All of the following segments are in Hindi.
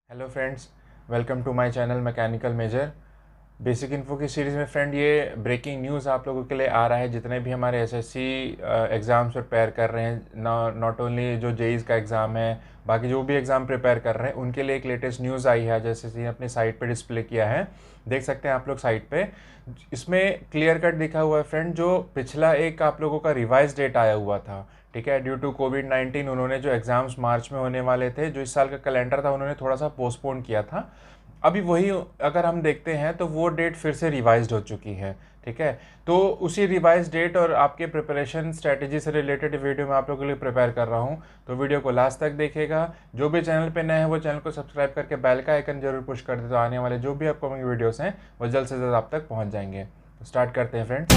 Hello friends, welcome to my channel mechanical major. Basic info की सीरीज़ में फ्रेंड ये ब्रेकिंग न्यूज़ आप लोगों के लिए आ रहा है। जितने भी हमारे एसएससी एग्ज़ाम्स प्रिपेयर कर रहे हैं, नॉट ओनली जो जेईज़ का एग्ज़ाम है, बाकी जो भी एग्ज़ाम प्रिपेयर कर रहे हैं उनके लिए एक लेटेस्ट न्यूज़ आई है। जैसे कि अपनी साइट पे डिस्प्ले किया है, देख सकते हैं आप लोग साइट पे। इसमें क्लियर कट दिखा हुआ है फ्रेंड, जो पिछला एक आप लोगों का रिवाइज डेट आया हुआ था, ठीक है। ड्यू टू कोविड-19 उन्होंने जो एग्ज़ाम्स मार्च में होने वाले थे, जो इस साल का कैलेंडर था, उन्होंने थोड़ा सा पोस्टपोन किया था। अभी वही अगर हम देखते हैं तो वो डेट फिर से रिवाइज्ड हो चुकी है, ठीक है। तो उसी रिवाइज डेट और आपके प्रिपरेशन स्ट्रेटजी से रिलेटेड वीडियो मैं आप लोगों के लिए प्रिपेयर कर रहा हूँ, तो वीडियो को लास्ट तक देखिएगा। जो भी चैनल पे नए हैं वो चैनल को सब्सक्राइब करके बेल का आइकन जरूर पुश कर दे, तो आने वाले जो भी अपकमिंग वीडियोस हैं वो जल्द से जल्द आप तक पहुँच जाएंगे। तो स्टार्ट करते हैं फ्रेंड्स।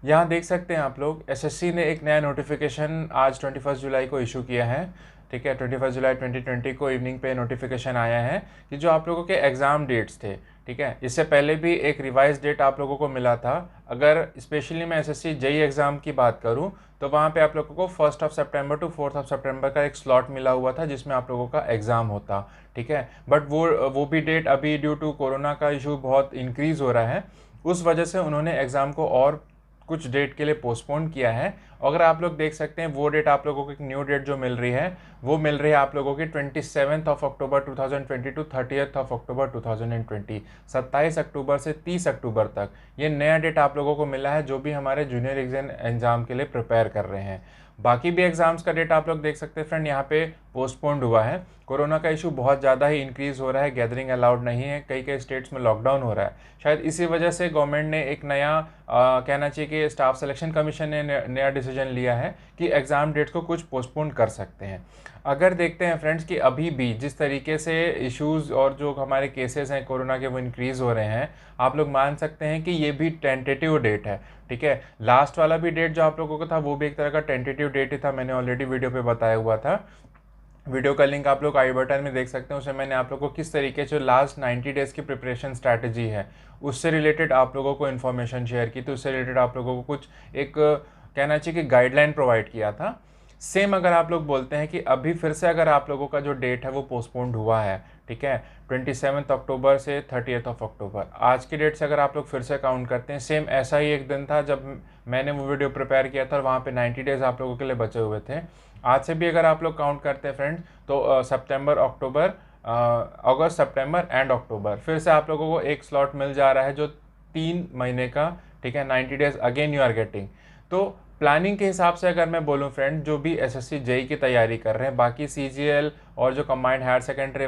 यहाँ देख सकते हैं आप लोग, एसएससी ने एक नया नोटिफिकेशन आज 21 जुलाई को इशू किया है, ठीक है। 21 जुलाई 2020 को इवनिंग पे नोटिफिकेशन आया है कि जो आप लोगों के एग्ज़ाम डेट्स थे, ठीक है, इससे पहले भी एक रिवाइज डेट आप लोगों को मिला था। अगर स्पेशली मैं एसएससी जेई एग्ज़ाम की बात करूं तो वहाँ पे आप लोगों को 1 सितंबर टू 4 सितंबर का एक स्लॉट मिला हुआ था जिसमें आप लोगों का एग्ज़ाम होता, ठीक है। बट वो भी डेट अभी ड्यू टू कोरोना का इशू बहुत इंक्रीज़ हो रहा है, उस वजह से उन्होंने एग्ज़ाम को और कुछ डेट के लिए पोस्टपोन किया है। अगर आप लोग देख सकते हैं वो डेट आप लोगों को एक न्यू डेट जो मिल रही है, वो मिल रही है आप लोगों की 27 अक्टूबर 2020 टू 30 अक्टूबर 2020, 27 अक्टूबर से 30 अक्टूबर तक ये नया डेट आप लोगों को मिला है, जो भी हमारे जूनियर एग्जाम के लिए प्रिपेयर कर रहे हैं। बाकी भी एग्जाम्स का डेट आप लोग देख सकते हैं फ्रेंड, यहाँ पे पोस्टपोन्ड हुआ है। कोरोना का इशू बहुत ज़्यादा ही इंक्रीज़ हो रहा है, गैदरिंग अलाउड नहीं है, कई कई स्टेट्स में लॉकडाउन हो रहा है। शायद इसी वजह से गवर्नमेंट ने एक नया कहना चाहिए कि स्टाफ सिलेक्शन कमीशन ने नया डिसीजन लिया है कि एग्ज़ाम डेट्स को कुछ पोस्टपोन कर सकते हैं। अगर देखते हैं फ्रेंड्स कि अभी भी जिस तरीके से इश्यूज़ और जो हमारे केसेस हैं कोरोना के वो इंक्रीज़ हो रहे हैं, आप लोग मान सकते हैं कि ये भी टेंटेटिव डेट है, ठीक है। लास्ट वाला भी डेट जो आप लोगों को था वो भी एक तरह का टेंटेटिव डेट ही था, मैंने ऑलरेडी वीडियो पे बताया हुआ था। वीडियो का लिंक आप लोग आई बटन में देख सकते हैं, उसमें मैंने आप लोगों को किस तरीके से लास्ट 90 डेज़ की प्रिपरेशन स्ट्रैटेजी है उससे रिलेटेड आप लोगों को इन्फॉर्मेशन शेयर की, तो उससे रिलेटेड आप लोगों को कुछ एक कहना चाहिए कि गाइडलाइन प्रोवाइड किया था। सेम अगर आप लोग बोलते हैं कि अभी फिर से अगर आप लोगों का जो डेट है वो पोस्टपोन्ड हुआ है, ठीक है, 27 अक्टूबर से 30 अक्टूबर, आज की डेट से अगर आप लोग फिर से काउंट करते हैं, सेम ऐसा ही एक दिन था जब मैंने वो वीडियो प्रिपेयर किया था और वहाँ पे 90 डेज़ आप लोगों के लिए बचे हुए थे। आज से भी अगर आप लोग काउंट करते हैं फ्रेंड्स तो सितंबर, अक्टूबर, अगस्त, सितंबर एंड अक्टूबर, फिर से आप लोगों को एक स्लॉट मिल जा रहा है जो 3 महीने का, ठीक है, 90 days again you are getting. तो प्लानिंग के हिसाब से अगर मैं बोलूँ फ्रेंड, जो भी एसएससी जेई की तैयारी कर रहे हैं, बाकी सीजीएल और जो कंबाइंड हायर सेकेंडरी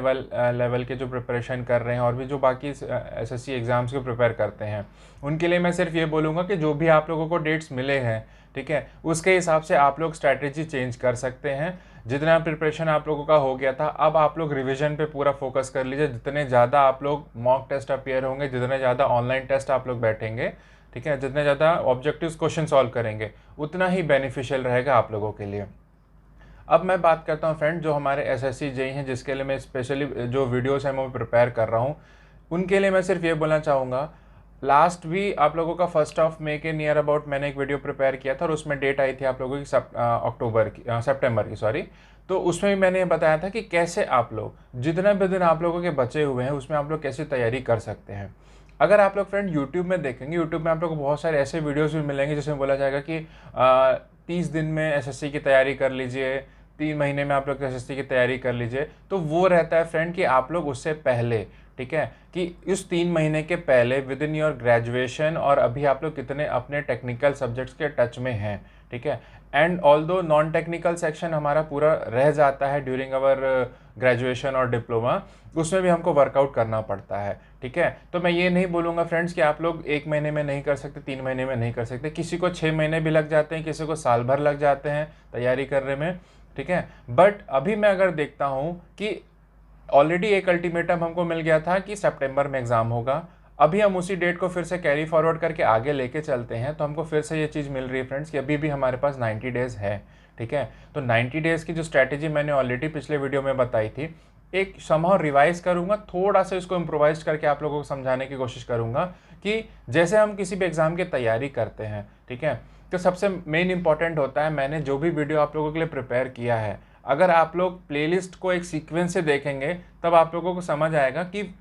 लेवल के जो प्रिपरेशन कर रहे हैं और भी जो बाकी एसएससी एग्ज़ाम्स के प्रिपेयर करते हैं, उनके लिए मैं सिर्फ ये बोलूँगा कि जो भी आप लोगों को डेट्स मिले हैं, ठीक है, उसके हिसाब से आप लोग स्ट्रैटेजी चेंज कर सकते हैं। जितना प्रिपरेशन आप लोगों का हो गया था, अब आप लोग रिवीजन पे पूरा फोकस कर लीजिए। जितने ज़्यादा आप लोग मॉक टेस्ट अपियर होंगे, जितने ज़्यादा ऑनलाइन टेस्ट आप लोग बैठेंगे, ठीक है, जितने ज़्यादा ऑब्जेक्टिव्स क्वेश्चन सॉल्व करेंगे, उतना ही बेनिफिशियल रहेगा आप लोगों के लिए। अब मैं बात करता हूँ फ्रेंड, जो हमारे एसएससी जेई हैं, जिसके लिए मैं स्पेशली जो वीडियोस हैं मैं प्रिपेयर कर रहा हूँ, उनके लिए मैं सिर्फ ये बोलना चाहूँगा, लास्ट भी आप लोगों का 1 मई के नियर अबाउट मैंने एक वीडियो प्रिपेयर किया था और उसमें डेट आई थी आप लोगों की सितंबर की, सॉरी। तो उसमें भी मैंने बताया था कि कैसे आप लोग जितने भी दिन आप लोगों के बचे हुए हैं उसमें आप लोग कैसे तैयारी कर सकते हैं। अगर आप लोग फ्रेंड यूट्यूब में देखेंगे, यूट्यूब में आप लोग को बहुत सारे ऐसे वीडियोस भी मिलेंगे जिसमें बोला जाएगा कि 30 दिन में एसएससी की तैयारी कर लीजिए, 3 महीने में आप लोग एसएससी की तैयारी कर लीजिए। तो वो रहता है फ्रेंड कि आप लोग उससे पहले, ठीक है, कि इस 3 महीने के पहले विद इन योर ग्रेजुएशन और अभी आप लोग कितने अपने टेक्निकल सब्जेक्ट्स के टच में हैं, ठीक है। And although non technical section हमारा पूरा रह जाता है ड्यूरिंग अवर ग्रेजुएशन और डिप्लोमा, उसमें भी हमको वर्कआउट करना पड़ता है, ठीक है। तो मैं ये नहीं बोलूँगा फ्रेंड्स कि आप लोग 1 महीने में नहीं कर सकते, 3 महीने में नहीं कर सकते, किसी को 6 महीने भी लग जाते हैं, किसी को साल भर लग जाते हैं तैयारी करने में, ठीक है। बट अभी मैं अगर देखता हूँ कि ऑलरेडी एक अल्टीमेटम हमको मिल गया था कि सितंबर में एग्ज़ाम होगा, अभी हम उसी डेट को फिर से कैरी फॉरवर्ड करके आगे लेके चलते हैं, तो हमको फिर से ये चीज़ मिल रही है फ्रेंड्स कि अभी भी हमारे पास 90 डेज़ है, ठीक है। तो 90 डेज़ की जो स्ट्रैटेजी मैंने ऑलरेडी पिछले वीडियो में बताई थी, एक समहाउ रिवाइज करूँगा, थोड़ा सा इसको इम्प्रोवाइज करके आप लोगों को समझाने की कोशिश करूँगा कि जैसे हम किसी भी एग्ज़ाम की तैयारी करते हैं, ठीक है, तो सबसे मेन इंपॉर्टेंट होता है, मैंने जो भी वीडियो आप लोगों के लिए प्रिपेयर किया है, अगर आप लोग प्लेलिस्ट को एक सीक्वेंस से देखेंगे तब आप लोगों को समझ आएगा कि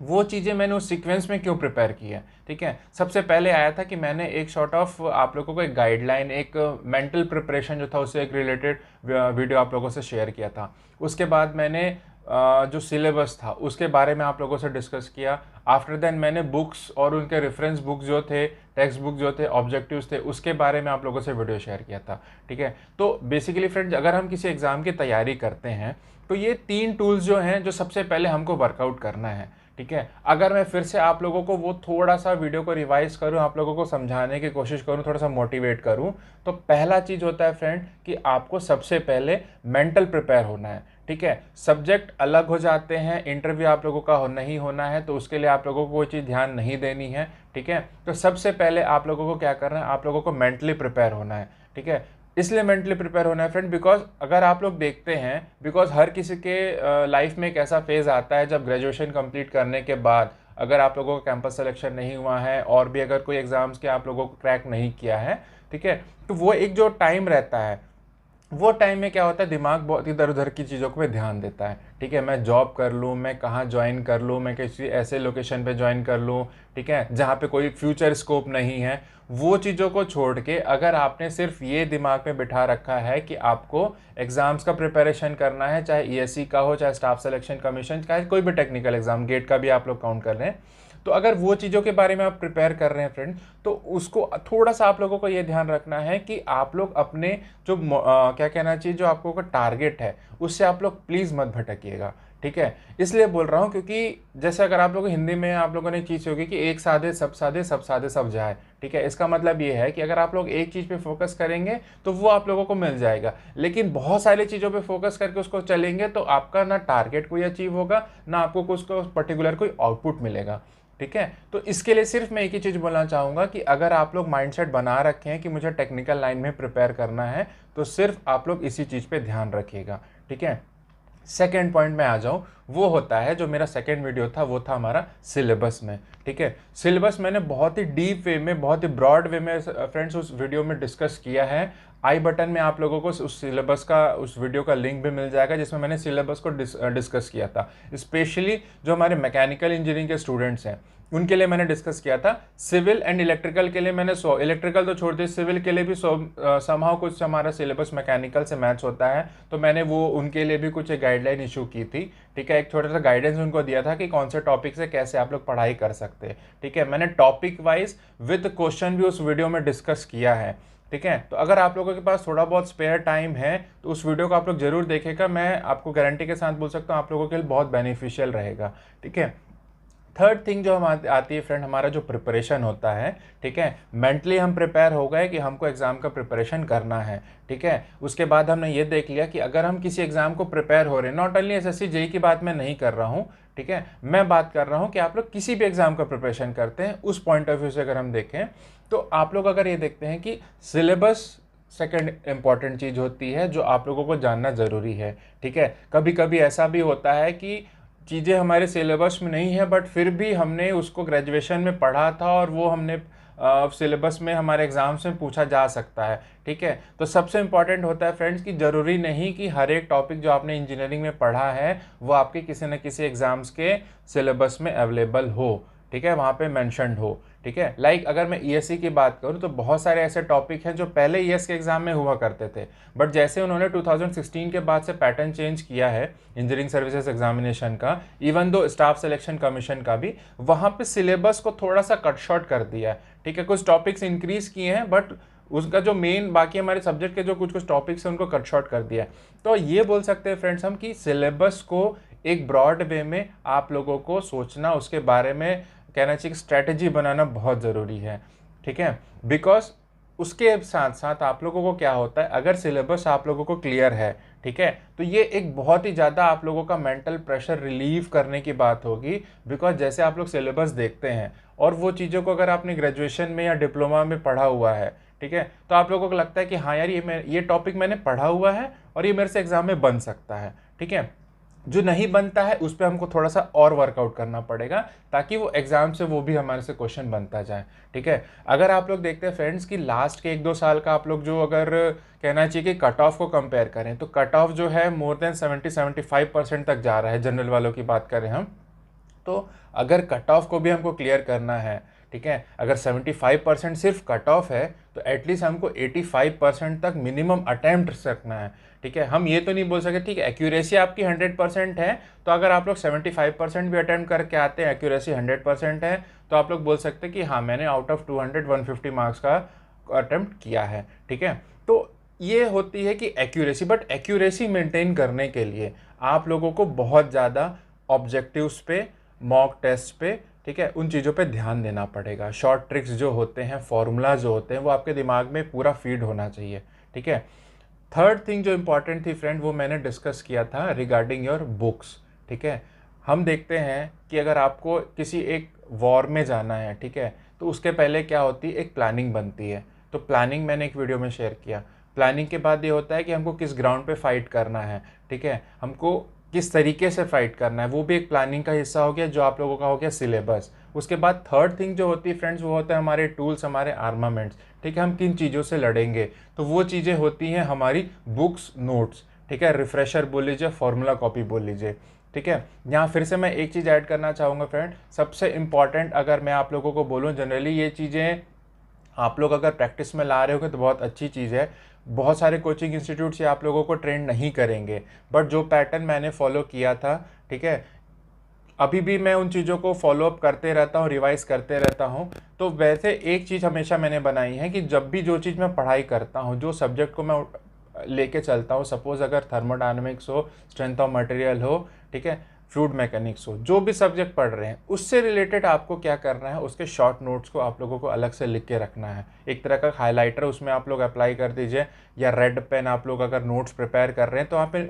वो चीज़ें मैंने उस सीक्वेंस में क्यों प्रिपेयर की है। ठीक है, सबसे पहले आया था कि मैंने एक शॉर्ट ऑफ आप लोगों को एक गाइडलाइन, एक मेंटल प्रिपरेशन जो था उससे एक रिलेटेड वीडियो आप लोगों से शेयर किया था। उसके बाद मैंने जो सिलेबस था उसके बारे में आप लोगों से डिस्कस किया। आफ्टर देन मैंने बुक्स और उनके रेफरेंस बुक्स जो थे, टेक्स्ट बुक जो थे, ऑब्जेक्टिव्स थे, उसके बारे में आप लोगों से वीडियो शेयर किया था। ठीक है, तो बेसिकली फ्रेंड्स, अगर हम किसी एग्ज़ाम की तैयारी करते हैं तो ये 3 टूल्स जो हैं जो सबसे पहले हमको वर्कआउट करना है। ठीक है, अगर मैं फिर से आप लोगों को वो थोड़ा सा वीडियो को रिवाइज करूं, आप लोगों को समझाने की कोशिश करूं, थोड़ा सा मोटिवेट करूं, तो पहला चीज़ होता है फ्रेंड कि आपको सबसे पहले मेंटल प्रिपेयर होना है। ठीक है, सब्जेक्ट अलग हो जाते हैं, इंटरव्यू आप लोगों का नहीं होना है, तो उसके लिए आप लोगों को कोई चीज़ ध्यान नहीं देनी है। ठीक है, तो सबसे पहले आप लोगों को क्या करना है, आप लोगों को मेंटली प्रिपेयर होना है। ठीक है, इसलिए मेंटली प्रिपेयर होना है फ्रेंड, बिकॉज अगर आप लोग देखते हैं, बिकॉज हर किसी के लाइफ में एक ऐसा फेज़ आता है जब ग्रेजुएशन कंप्लीट करने के बाद अगर आप लोगों का कैंपस सिलेक्शन नहीं हुआ है और भी अगर कोई एग्ज़ाम्स के आप लोगों को क्रैक नहीं किया है, ठीक है, तो वो एक जो टाइम रहता है, वो टाइम में क्या होता है, दिमाग बहुत इधर उधर की चीज़ों पे ध्यान देता है। ठीक है, मैं जॉब कर लूँ, मैं कहाँ ज्वाइन कर लूँ, मैं किसी ऐसे लोकेशन पे ज्वाइन कर लूँ, ठीक है, जहाँ पे कोई फ्यूचर स्कोप नहीं है। वो चीज़ों को छोड़ के अगर आपने सिर्फ ये दिमाग में बिठा रखा है कि आपको एग्ज़ाम्स का प्रिपरेशन करना है, चाहे ईएससी का हो, चाहे स्टाफ सिलेक्शन कमीशन, चाहे कोई भी टेक्निकल एग्ज़ाम, गेट का भी आप लोग काउंट कर रहे हैं, तो अगर वो चीज़ों के बारे में आप प्रिपेयर कर रहे हैं फ्रेंड, तो उसको थोड़ा सा आप लोगों को ये ध्यान रखना है कि आप लोग अपने जो क्या कहना चाहिए, जो आपको का टारगेट है उससे आप लोग प्लीज़ मत भटकिएगा। ठीक है, इसलिए बोल रहा हूँ क्योंकि जैसे अगर आप लोग हिंदी में आप लोगों ने चीज़ होगी कि एक साधे सब साधे, सब साधे सब जाए। ठीक है, इसका मतलब ये है कि अगर आप लोग एक चीज़ पे फोकस करेंगे तो वो आप लोगों को मिल जाएगा, लेकिन बहुत सारी चीज़ों पे फोकस करके उसको चलेंगे तो आपका ना टारगेट कोई अचीव होगा, ना आपको उसको पर्टिकुलर कोई आउटपुट मिलेगा। ठीक है, तो इसके लिए सिर्फ मैं एक ही चीज़ बोलना चाहूँगा कि अगर आप लोग माइंडसेट बना रखे हैं कि मुझे टेक्निकल लाइन में प्रिपेयर करना है, तो सिर्फ आप लोग इसी चीज़ पे ध्यान रखिएगा। ठीक है, सेकेंड पॉइंट में आ जाऊँ, वो होता है जो मेरा सेकेंड वीडियो था, वो था हमारा सिलेबस में। ठीक है, सिलेबस मैंने बहुत ही डीप वे में, बहुत ही ब्रॉड वे में फ्रेंड्स उस वीडियो में डिस्कस किया है। आई बटन में आप लोगों को उस सिलेबस का, उस वीडियो का लिंक भी मिल जाएगा जिसमें मैंने सिलेबस को डिस्कस किया था। स्पेशली जो हमारे मैकेनिकल इंजीनियरिंग के स्टूडेंट्स हैं उनके लिए मैंने डिस्कस किया था। सिविल एंड इलेक्ट्रिकल के लिए मैंने इलेक्ट्रिकल तो छोड़ दिए, सिविल के लिए भी समहाउ कुछ हमारा सिलेबस मैकेनिकल से मैच होता है, तो मैंने वो उनके लिए भी कुछ एक गाइडलाइन इशू की थी। ठीक है, एक छोटा सा गाइडेंस उनको दिया था कि कौन से टॉपिक से कैसे आप लोग पढ़ाई कर सकते हैं। ठीक है, मैंने टॉपिक वाइज विद क्वेश्चन भी उस वीडियो में डिस्कस किया है। ठीक है, तो अगर आप लोगों के पास थोड़ा बहुत स्पेयर टाइम है तो उस वीडियो को आप लोग जरूर देखेगा। मैं आपको गारंटी के साथ बोल सकता हूँ आप लोगों के लिए बहुत बेनिफिशियल रहेगा। ठीक है, थर्ड थिंग जो हम आती है फ्रेंड, हमारा जो प्रिपरेशन होता है। ठीक है, मेंटली हम प्रिपेयर हो गए कि हमको एग्ज़ाम का प्रिपरेशन करना है। ठीक है, उसके बाद हमने ये देख लिया कि अगर हम किसी एग्ज़ाम को प्रिपेयर हो रहे हैं, नॉट ओनली एसएससी जेईई की बात मैं नहीं कर रहा हूँ, ठीक है, मैं बात कर रहा हूँ कि आप लोग किसी भी एग्ज़ाम का प्रिपरेशन करते हैं, उस पॉइंट ऑफ व्यू से अगर हम देखें तो आप लोग अगर ये देखते हैं कि सिलेबस सेकंड इम्पॉर्टेंट चीज़ होती है जो आप लोगों को जानना ज़रूरी है। ठीक है, कभी कभी ऐसा भी होता है कि चीज़ें हमारे सिलेबस में नहीं है बट फिर भी हमने उसको ग्रेजुएशन में पढ़ा था और वो हमने सिलेबस में हमारे एग्ज़ाम्स में पूछा जा सकता है। ठीक है, तो सबसे इम्पॉर्टेंट होता है फ्रेंड्स कि ज़रूरी नहीं कि हर एक टॉपिक जो आपने इंजीनियरिंग में पढ़ा है वो आपके किसी न किसी एग्ज़ाम्स के सिलेबस में अवेलेबल हो। ठीक है, वहाँ पे मेंशन्ड हो। ठीक है, लाइक अगर मैं ईएससी की बात करूँ तो बहुत सारे ऐसे टॉपिक हैं जो पहले ईएस के एग्ज़ाम में हुआ करते थे, बट जैसे उन्होंने 2016 के बाद से पैटर्न चेंज किया है इंजीनियरिंग सर्विसेज एग्जामिनेशन का, even though staff selection commission का भी, वहाँ पे सिलेबस को थोड़ा सा कट शॉर्ट कर दिया है। ठीक है, कुछ टॉपिक्स इंक्रीज किए हैं बट उसका जो मेन बाकी हमारे सब्जेक्ट के जो कुछ कुछ टॉपिक्स हैं उनको कट शॉर्ट कर दिया है। तो ये बोल सकते हैं फ्रेंड्स हम कि सिलेबस को एक ब्रॉड वे में आप लोगों को सोचना, उसके बारे में कहना चाहिए स्ट्रैटेजी बनाना बहुत ज़रूरी है। ठीक है, बिकॉज उसके साथ साथ आप लोगों को क्या होता है, अगर सिलेबस आप लोगों को क्लियर है, ठीक है, तो ये एक बहुत ही ज़्यादा आप लोगों का मेंटल प्रेशर रिलीव करने की बात होगी। बिकॉज जैसे आप लोग सिलेबस देखते हैं और वो चीज़ों को अगर आपने ग्रेजुएशन में या डिप्लोमा में पढ़ा हुआ है, ठीक है, तो आप लोगों को लगता है कि हाँ यार ये टॉपिक मैंने पढ़ा हुआ है और ये मेरे से एग्जाम में बन सकता है। ठीक है, जो नहीं बनता है उस पर हमको थोड़ा सा और वर्कआउट करना पड़ेगा ताकि वो एग्जाम से वो भी हमारे से क्वेश्चन बनता जाए। ठीक है, अगर आप लोग देखते हैं फ्रेंड्स कि लास्ट के 1-2 साल का आप लोग जो अगर कहना चाहिए कि कट ऑफ को कंपेयर करें तो कट ऑफ जो है मोर देन 70-75% तक जा रहा है, जनरल वालों की बात करें हम तो। अगर कट ऑफ को भी हमको क्लियर करना है, ठीक है, अगर 75% सिर्फ कट ऑफ है तो एटलीस्ट हमको 85% तक मिनिमम अटेम्प्ट रखना है। ठीक है, हम ये तो नहीं बोल सकते ठीक है एक्यूरेसी आपकी 100% है तो अगर आप लोग 75% भी अटेम्प्ट करके आते हैं, एक्यूरेसी 100% है तो आप लोग बोल सकते हैं कि हाँ मैंने आउट ऑफ 200-150 मार्क्स का अटेम्प्ट किया है। ठीक है, तो ये होती है कि एक्यूरेसी, बट एक्यूरेसी मेंटेन करने के लिए आप लोगों को बहुत ज़्यादा ऑब्जेक्टिव्स पे, मॉक टेस्ट पे, ठीक है, उन चीज़ों पे ध्यान देना पड़ेगा। शॉर्ट ट्रिक्स जो होते हैं, फॉर्मूला जो होते हैं वो आपके दिमाग में पूरा फीड होना चाहिए। ठीक है, थर्ड थिंग जो इम्पॉर्टेंट थी फ्रेंड वो मैंने डिस्कस किया था रिगार्डिंग योर बुक्स। ठीक है, हम देखते हैं कि अगर आपको किसी एक वॉर में जाना है, ठीक है, तो उसके पहले क्या होती है, एक प्लानिंग बनती है। तो प्लानिंग मैंने एक वीडियो में शेयर किया। प्लानिंग के बाद ये होता है कि हमको किस ग्राउंड पे फाइट करना है, ठीक है, हमको किस तरीके से फाइट करना है, वो भी एक प्लानिंग का हिस्सा हो गया जो आप लोगों का हो गया सिलेबस। उसके बाद थर्ड थिंग जो होती है फ्रेंड्स वो होता है हमारे टूल्स, हमारे आर्मामेंट्स। ठीक है, हम किन चीज़ों से लड़ेंगे, तो वो चीज़ें होती हैं हमारी बुक्स, नोट्स। ठीक है, रिफ्रेशर बोल लीजिए, फॉर्मूला कॉपी बोल लीजिए। ठीक है, यहाँ फिर से मैं एक चीज़ ऐड करना चाहूँगा फ्रेंड, सबसे इम्पॉर्टेंट अगर मैं आप लोगों को बोलूँ, जनरली ये चीज़ें आप लोग अगर प्रैक्टिस में ला रहे हो तो बहुत अच्छी चीज़ है। बहुत सारे कोचिंग इंस्टीट्यूट से आप लोगों को ट्रेन नहीं करेंगे, बट जो पैटर्न मैंने फॉलो किया था, ठीक है, अभी भी मैं उन चीज़ों को फॉलोअप करते रहता हूँ, रिवाइज करते रहता हूँ। तो वैसे एक चीज़ हमेशा मैंने बनाई है कि जब भी जो चीज़ मैं पढ़ाई करता हूँ, जो सब्जेक्ट को मैं लेके चलता हूँ, सपोज़ अगर थर्मोडायनेमिक्स हो, स्ट्रेंथ ऑफ मटेरियल हो, ठीक है, फ्लूइड मैकेनिक्स हो, जो भी सब्जेक्ट पढ़ रहे हैं उससे रिलेटेड आपको क्या करना है, उसके शॉर्ट नोट्स को आप लोगों को अलग से लिख के रखना है। एक तरह का हाइलाइटर उसमें आप लोग अप्लाई कर दीजिए, या रेड पेन आप लोग अगर नोट्स प्रिपेयर कर रहे हैं तो वहाँ पे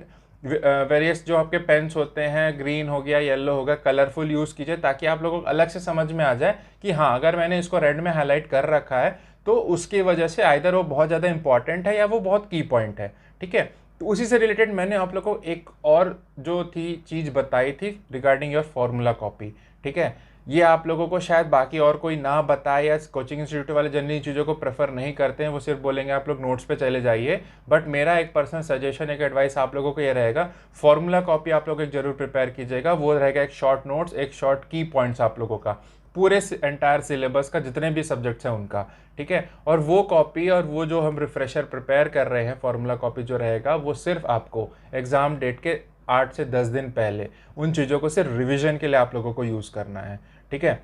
वेरियस जो आपके पेन्स होते हैं, ग्रीन हो गया, येलो हो गया, कलरफुल यूज़ कीजिए ताकि आप लोगों को अलग से समझ में आ जाए कि हाँ अगर मैंने इसको रेड में हाईलाइट कर रखा है तो उसकी वजह से आइदर वो बहुत ज़्यादा इंपॉर्टेंट है या वो बहुत की पॉइंट है। ठीक है, तो उसी से रिलेटेड मैंने आप लोगों को एक और जो थी चीज़ बताई थी रिगार्डिंग योर फॉर्मूला कॉपी। ठीक है, ये आप लोगों को शायद बाकी और कोई ना बताए, या कोचिंग इंस्टीट्यूट वाले जनरली चीज़ों को प्रेफर नहीं करते हैं, वो सिर्फ बोलेंगे आप लोग नोट्स पे चले जाइए। बट मेरा एक पर्सनल सजेशन, एक एडवाइस आप लोगों को ये रहेगा, फॉर्मूला कॉपी आप लोग एक जरूर प्रिपेयर कीजिएगा। वो रहेगा एक शॉर्ट नोट्स, एक शॉर्ट की पॉइंट्स आप लोगों का पूरे एंटायर सिलेबस का, जितने भी सब्जेक्ट्स हैं उनका। ठीक है, और वो कॉपी और वो जो हम रिफ्रेशर प्रिपेयर कर रहे हैं, फॉर्मूला कॉपी जो रहेगा वो सिर्फ आपको एग्ज़ाम डेट के 8 से 10 दिन पहले उन चीज़ों को सिर्फ रिवीजन के लिए आप लोगों को यूज़ करना है। ठीक है,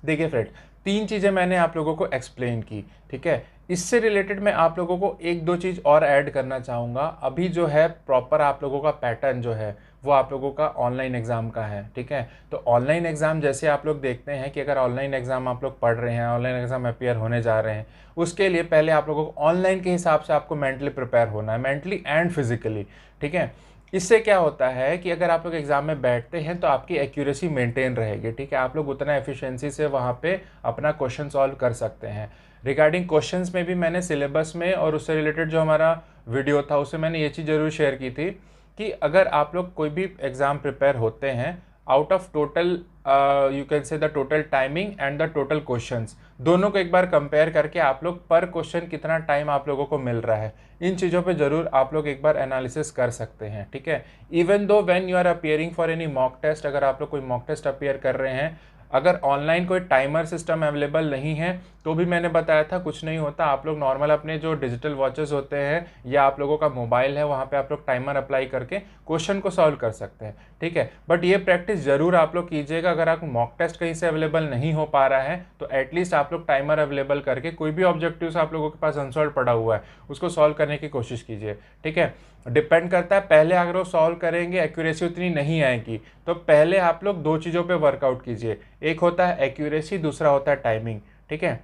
देखिए फ्रेंड, 3 चीज़ें मैंने आप लोगों को एक्सप्लेन की। ठीक है, इससे रिलेटेड मैं आप लोगों को 1-2 चीज़ और ऐड करना चाहूँगा। अभी जो है प्रॉपर आप लोगों का पैटर्न जो है वो आप लोगों का ऑनलाइन एग्ज़ाम का है। ठीक है, तो ऑनलाइन एग्ज़ाम जैसे आप लोग देखते हैं कि अगर ऑनलाइन एग्ज़ाम आप लोग पढ़ रहे हैं, ऑनलाइन एग्ज़ाम अपियर होने जा रहे हैं, उसके लिए पहले आप लोगों को ऑनलाइन के हिसाब से आपको मेंटली प्रिपेयर होना है, मेंटली एंड फिजिकली। ठीक है, इससे क्या होता है कि अगर आप लोग एग्ज़ाम में बैठते हैं तो आपकी एक्यूरेसी मेंटेन रहेगी। ठीक है, आप लोग उतना एफिशिएंसी से वहाँ पे अपना क्वेश्चन सॉल्व कर सकते हैं। रिगार्डिंग क्वेश्चंस में भी मैंने सिलेबस में और उससे रिलेटेड जो हमारा वीडियो था उसमें मैंने ये चीज़ ज़रूर शेयर की थी कि अगर आप लोग कोई भी एग्ज़ाम प्रिपेयर होते हैं, out of total you can से the total timing and the total questions, दोनों को एक बार कंपेयर करके आप लोग पर क्वेश्चन कितना टाइम आप लोगों को मिल रहा है, इन चीज़ों पे ज़रूर आप लोग एक बार एनालिसिस कर सकते हैं। ठीक है, even though when you are appearing for any mock test, अगर आप लोग कोई मॉक टेस्ट अपियर कर रहे हैं, अगर ऑनलाइन कोई टाइमर सिस्टम अवेलेबल नहीं है तो भी मैंने बताया था कुछ नहीं होता, आप लोग नॉर्मल अपने जो डिजिटल वॉचेस होते हैं या आप लोगों का मोबाइल है वहाँ पे आप लोग टाइमर अप्लाई करके क्वेश्चन को सॉल्व कर सकते हैं। ठीक है, बट ये प्रैक्टिस ज़रूर आप लोग कीजिएगा। अगर आपको मॉक टेस्ट कहीं से अवेलेबल नहीं हो पा रहा है तो एटलीस्ट आप लोग टाइमर अवेलेबल करके कोई भी ऑब्जेक्टिव्स आप लोगों के पास अनसॉल्व पड़ा हुआ है उसको सॉल्व करने की कोशिश कीजिए। ठीक है, डिपेंड करता है, पहले अगर वो सॉल्व करेंगे एक्यूरेसी उतनी नहीं आएगी, तो पहले आप लोग 2 चीज़ों पे वर्कआउट कीजिए, एक होता है एक्यूरेसी, दूसरा होता है टाइमिंग। ठीक है,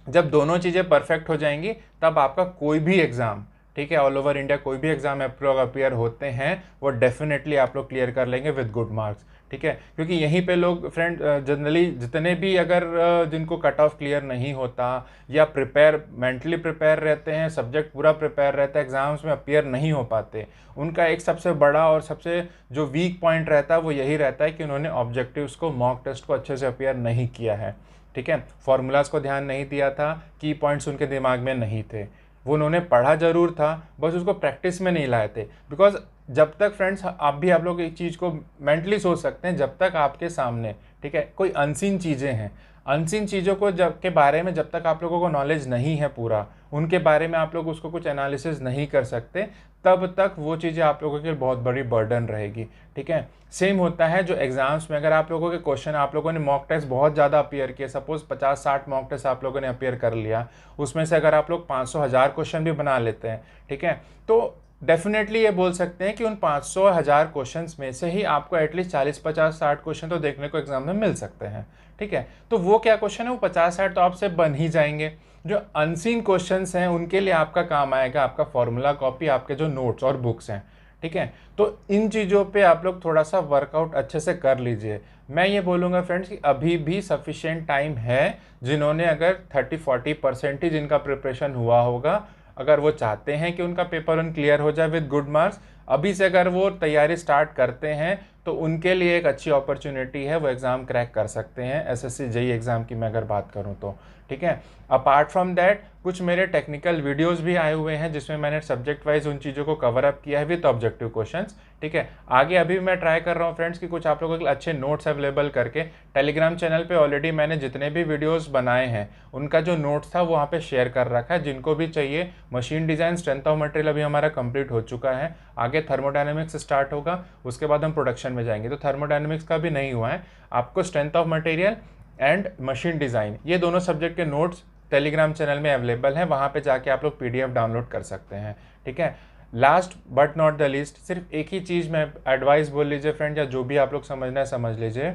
जब दोनों चीज़ें परफेक्ट हो जाएंगी तब आपका कोई भी एग्ज़ाम, ठीक है। ऑल ओवर इंडिया कोई भी एग्जाम आप लोग अपीयर होते हैं वो डेफिनेटली आप लोग क्लियर कर लेंगे विद गुड मार्क्स, ठीक है। क्योंकि यहीं पे लोग फ्रेंड जनरली जितने भी अगर जिनको कट ऑफ क्लियर नहीं होता या प्रिपेयर मेंटली प्रिपेयर रहते हैं, सब्जेक्ट पूरा प्रिपेयर रहता है, एग्जाम्स में अपीयर नहीं हो पाते, उनका एक सबसे बड़ा और सबसे जो वीक पॉइंट रहता है वो यही रहता है कि उन्होंने ऑब्जेक्टिव्स को, मॉक टेस्ट को अच्छे से अपीयर नहीं किया है, ठीक है। फॉर्मूलाज को ध्यान नहीं दिया था, की पॉइंट्स उनके दिमाग में नहीं थे, वो उन्होंने पढ़ा जरूर था, बस उसको प्रैक्टिस में नहीं लाए थे। बिकॉज जब तक फ्रेंड्स आप लोग एक चीज़ को मेंटली सोच सकते हैं, जब तक आपके सामने, ठीक है, कोई अनसीन चीज़ें हैं, अनसीन चीज़ों को के बारे में जब तक आप लोगों को नॉलेज नहीं है पूरा, उनके बारे में आप लोग उसको कुछ एनालिसिस नहीं कर सकते, तब तक वो चीज़ें आप लोगों के लिए बहुत बड़ी बर्डन रहेगी, ठीक है। सेम होता है जो एग्जाम्स में, अगर आप लोगों के क्वेश्चन, आप लोगों ने मॉक टेस्ट बहुत ज़्यादा अपीयर किए, सपोज 50-60 मॉक टेस्ट आप लोगों ने अपीयर कर लिया, उसमें से अगर आप लोग 500-1000 क्वेश्चन भी बना लेते हैं, ठीक है, तो डेफिनेटली ये बोल सकते हैं कि उन 500-1000 क्वेश्चंस में से ही आपको एटलीस्ट 40-50-60 क्वेश्चन तो देखने को एग्जाम में मिल सकते हैं, ठीक है। तो वो क्या क्वेश्चन है, वो 50-60 तो आपसे बन ही जाएंगे। जो अनसीन क्वेश्चंस हैं उनके लिए आपका काम आएगा आपका फॉर्मूला कॉपी, आपके जो नोट्स और बुक्स हैं, ठीक है। तो इन चीज़ों पे आप लोग थोड़ा सा वर्कआउट अच्छे से कर लीजिए। मैं ये बोलूँगा फ्रेंड्स कि अभी भी सफिशिएंट टाइम है, जिन्होंने अगर 30-40% ही जिनका प्रिपरेशन हुआ होगा, अगर वो चाहते हैं कि उनका पेपर उन क्लियर हो जाए विद गुड मार्क्स, अभी से अगर वो तैयारी स्टार्ट करते हैं तो उनके लिए एक अच्छी अपॉर्चुनिटी है, वो एग्ज़ाम क्रैक कर सकते हैं, एसएससी जेईई एग्ज़ाम की मैं अगर बात करूं तो, ठीक है। अपार्ट फ्रॉम दैट कुछ मेरे टेक्निकल वीडियोस भी आए हुए हैं जिसमें मैंने सब्जेक्ट वाइज उन चीज़ों को कवर अप किया है विद ऑब्जेक्टिव क्वेश्चंस, ठीक है। आगे अभी मैं ट्राई कर रहा हूँ फ्रेंड्स कि कुछ आप लोगों के लिए अच्छे नोट्स अवेलेबल करके टेलीग्राम चैनल पे ऑलरेडी मैंने जितने भी वीडियोस बनाए हैं उनका जो नोट्स था वो वहाँ पे शेयर कर रखा है, जिनको भी चाहिए। Machine design strength of material अभी हमारा कंप्लीट हो चुका है, आगे थर्मोडायनेमिक्स स्टार्ट होगा, उसके बाद हम प्रोडक्शन में जाएंगे। तो थर्मोडायनेमिक्स का भी नहीं हुआ है, आपको strength of material and machine design ये दोनों सब्जेक्ट के नोट्स टेलीग्राम चैनल में अवेलेबल हैं, वहाँ पे जाके आप लोग पीडीएफ डाउनलोड कर सकते हैं, ठीक है। Last but not the least, सिर्फ एक ही चीज़ मैं एडवाइस बोल लीजिए फ्रेंड, या जो भी आप लोग समझना है समझ लीजिए।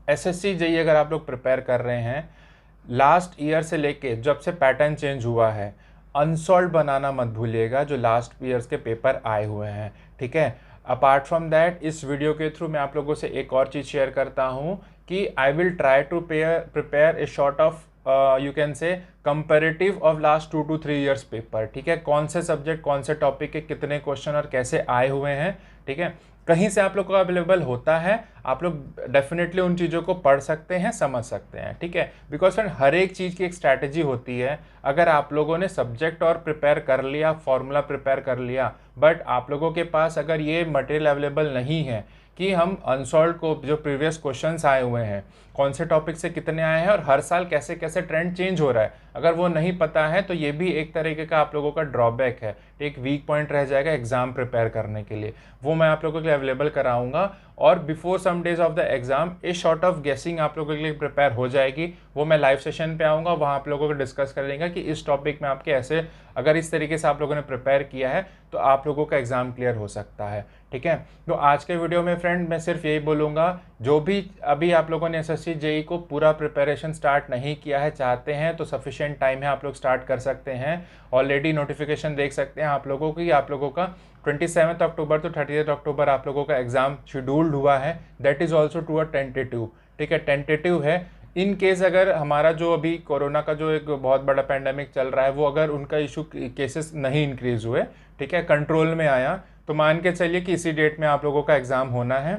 एसएससी जेईई अगर आप लोग प्रिपेयर कर रहे हैं, लास्ट ईयर से लेके जब से पैटर्न चेंज हुआ है, अनसॉल्व बनाना मत भूलिएगा जो लास्ट ईयर्स के पेपर आए हुए हैं, ठीक है। अपार्ट फ्रॉम दैट इस वीडियो के थ्रू मैं आप लोगों से एक और चीज़ शेयर करता हूँ कि I will try to prepare a short of you can say comparative of last 2 to 3 years paper, ठीक है। कौन से सब्जेक्ट, कौन से टॉपिक के कितने क्वेश्चन और कैसे आए हुए हैं, ठीक है। कहीं से आप लोग को अवेलेबल होता है, आप लोग डेफिनेटली उन चीज़ों को पढ़ सकते हैं, समझ सकते हैं, ठीक है। बिकॉज फ्रेंड हर एक चीज़ की एक स्ट्रैटेजी होती है। अगर आप लोगों ने सब्जेक्ट और प्रिपेयर कर लिया, फॉर्मूला प्रिपेयर कर लिया, बट आप लोगों के पास अगर ये मटेरियल अवेलेबल नहीं है कि हम अनसॉल्व को जो प्रीवियस क्वेश्चंस आए हुए हैं, कौन से टॉपिक से कितने आए हैं और हर साल कैसे कैसे ट्रेंड चेंज हो रहा है, अगर वो नहीं पता है तो ये भी एक तरीके का आप लोगों का ड्रॉबैक है, एक वीक पॉइंट रह जाएगा एग्जाम प्रिपेयर करने के लिए। वो मैं आप लोगों के लिए अवेलेबल कराऊंगा और before some days of the exam a short of guessing आप लोगों के लिए प्रिपेयर हो जाएगी। वो मैं लाइव सेशन पे आऊँगा, वहाँ आप लोगों को डिस्कस कर लेंगे कि इस टॉपिक में आपके ऐसे, अगर इस तरीके से आप लोगों ने प्रिपेयर किया है तो आप लोगों का एग्जाम क्लियर हो सकता है, ठीक है। तो आज के वीडियो में फ्रेंड मैं सिर्फ यही बोलूँगा, जो भी अभी आप लोगों ने एसएससी जेईई को पूरा प्रिपरेशन स्टार्ट नहीं किया है, चाहते हैं तो सफिशिएंट टाइम है, आप लोग स्टार्ट कर सकते हैं। ऑलरेडी नोटिफिकेशन देख सकते हैं आप लोगों की, आप लोगों का 27 अक्टूबर to 30 अक्टूबर आप लोगों का एग्जाम शेड्यूल्ड हुआ है। That is also to a tentative, ठीक है, टेंटेटिव है। इन केस अगर हमारा जो अभी कोरोना का जो एक बहुत बड़ा पैंडेमिक चल रहा है वो अगर उनका इशू केसेस नहीं इंक्रीज हुए, ठीक है, कंट्रोल में आया, तो मान के चलिए कि इसी डेट में आप लोगों का एग्जाम होना है।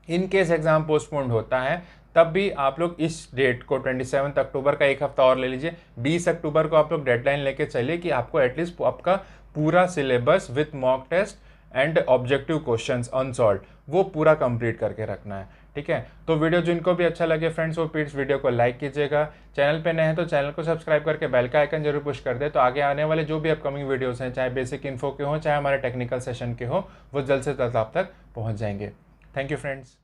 इन केस एग्जाम पोस्टपोन्ड होता है तब भी आप लोग इस डेट को 27 अक्टूबर का एक हफ्ता और ले लीजिए, 20 अक्टूबर को आप लोग डेडलाइन लेके चलिए कि आपको एटलीस्ट आपका पूरा syllabus with mock test and objective questions unsolved वो पूरा कंप्लीट करके रखना है, ठीक है। तो वीडियो जिनको भी अच्छा लगे फ्रेंड्स वो प्लीज़ वीडियो को लाइक कीजिएगा, चैनल पे नए हैं तो चैनल को सब्सक्राइब करके बेल का आइकन जरूर पुश कर दे, तो आगे आने वाले जो भी अपकमिंग वीडियोस हैं, चाहे बेसिक इन्फो के हो चाहे हमारे टेक्निकल सेशन के हो, वो जल्द से जल्द आप तक पहुँच जाएंगे। Thank you friends.